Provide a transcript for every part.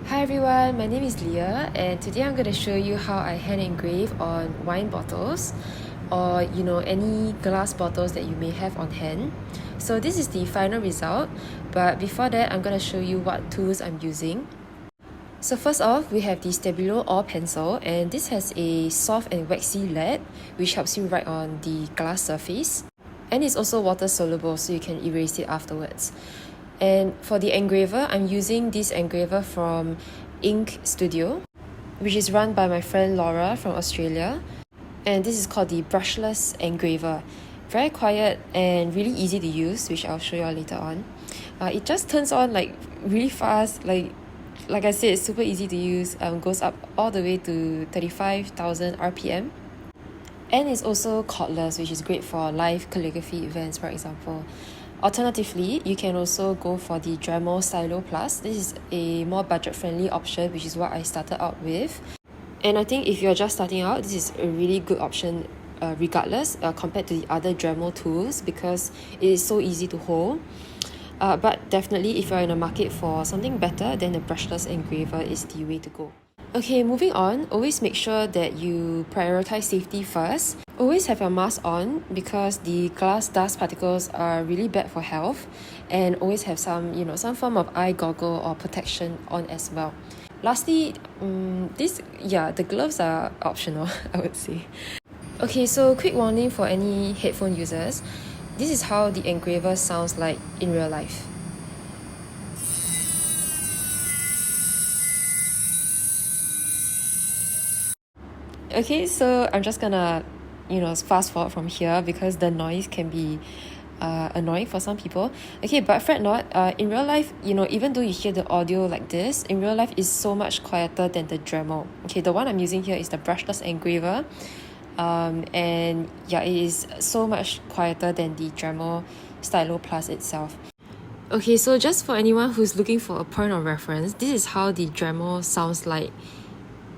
Hi everyone, my name is Leah and today I'm going to show you how I hand engrave on wine bottles or any glass bottles that you may have on hand. So this is the final result, but before that I'm going to show you what tools I'm using. So first off, we have the Stabilo or pencil, and this has a soft and waxy lead which helps you write on the glass surface, and it's also water soluble so you can erase it afterwards. And for the engraver, I'm using this engraver from Ink Studio, which is run by my friend Laura from Australia. And this is called the Brushless Engraver. Very quiet and really easy to use, which I'll show you all later on. It just turns on like really fast, like I said, it's super easy to use, goes up all the way to 35,000 RPM. And it's also cordless, which is great for live calligraphy events, for example. Alternatively, you can also go for the Dremel Stylo Plus. This is a more budget-friendly option, which is what I started out with. And I think if you're just starting out, this is a really good option regardless compared to the other Dremel tools because it is so easy to hold. But definitely, if you're in the market for something better, then the brushless engraver is the way to go. Okay, moving on, always make sure that you prioritize safety first. Always have your mask on because the glass dust particles are really bad for health, and always have some form of eye goggle or protection on as well. Lastly, the gloves are optional, I would say. Okay, so quick warning for any headphone users. This is how the engraver sounds like in real life. Okay, so I'm just gonna fast forward from here because the noise can be annoying for some people. Okay, but fret not, in real life, even though you hear the audio like this, in real life is so much quieter than the Dremel. Okay, the one I'm using here is the brushless engraver, and yeah, it is so much quieter than the Dremel Stylo Plus itself. Okay, so just for anyone who's looking for a point of reference, this is how the Dremel sounds like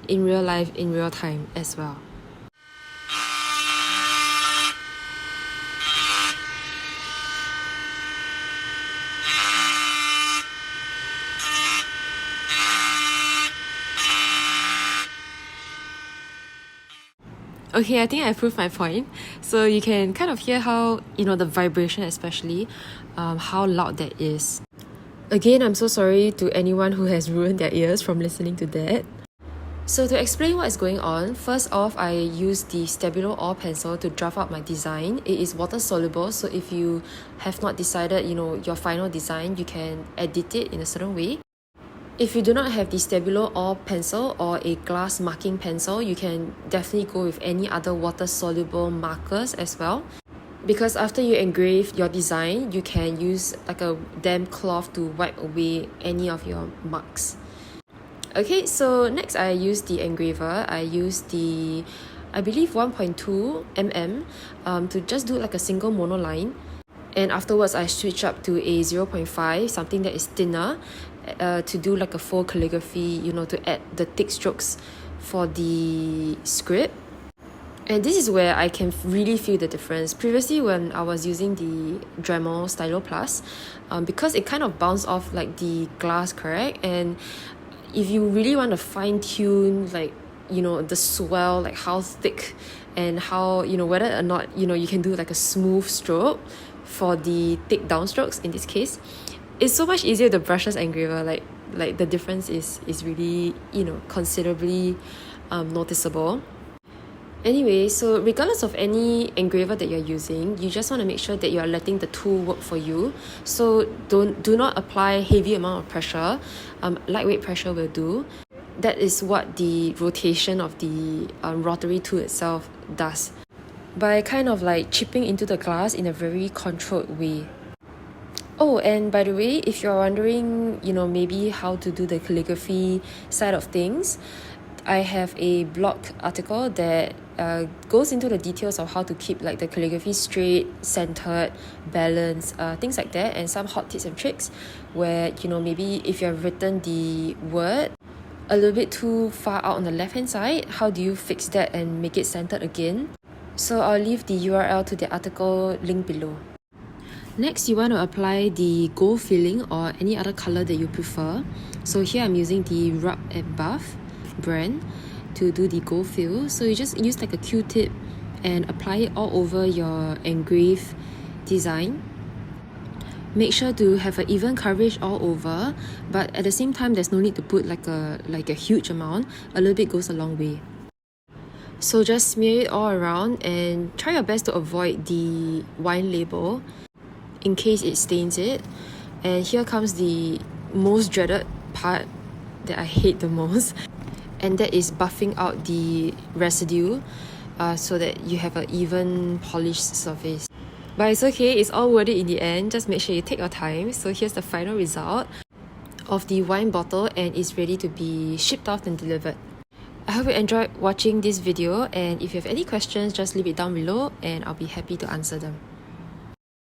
in real life, in real time as well. Okay, I think I proved my point. So you can kind of hear how, the vibration especially, how loud that is. Again, I'm so sorry to anyone who has ruined their ears from listening to that. So to explain what is going on, first off, I use the Stabilo or pencil to draft out my design. It is water soluble, so if you have not decided, your final design, you can edit it in a certain way. If you do not have the Stabilo or pencil or a glass marking pencil, you can definitely go with any other water soluble markers as well. Because after you engrave your design, you can use like a damp cloth to wipe away any of your marks. Okay, so next I use the engraver. I use the, I believe 1.2 mm to just do like a single monoline. And afterwards I switch up to a 0.5, something that is thinner, to do like a full calligraphy, to add the thick strokes for the script. And this is where I can really feel the difference. Previously, when I was using the Dremel Stylo Plus, because it kind of bounced off like the glass, correct? And if you really want to fine-tune like the swell, like how thick and how whether or not you can do like a smooth stroke for the thick downstrokes in this case, it's so much easier with the brushless engraver. Like the difference is really considerably noticeable. Anyway, so regardless of any engraver that you're using, you just want to make sure that you're letting the tool work for you. So do not apply heavy amount of pressure. Lightweight pressure will do. That is what the rotation of the rotary tool itself does, by kind of like chipping into the glass in a very controlled way. Oh, and by the way, if you're wondering, maybe how to do the calligraphy side of things, I have a blog article that goes into the details of how to keep like the calligraphy straight, centered, balanced, things like that, and some hot tips and tricks where maybe if you have written the word a little bit too far out on the left hand side, how do you fix that and make it centered again? So I'll leave the URL to the article link below. Next, you want to apply the gold filling or any other color that you prefer. So here I'm using the Rub and Buff brand to do the gold fill. So you just use like a Q-tip and apply it all over your engrave design. Make sure to have an even coverage all over, but at the same time there's no need to put like a huge amount. A little bit goes a long way. So just smear it all around and try your best to avoid the wine label in case it stains it. And here comes the most dreaded part that I hate the most, and that is buffing out the residue so that you have an even polished surface. But it's okay, it's all worth it in the end. Just make sure you take your time. So here's the final result of the wine bottle, and it's ready to be shipped off and delivered. I hope you enjoyed watching this video, and if you have any questions, just leave it down below and I'll be happy to answer them.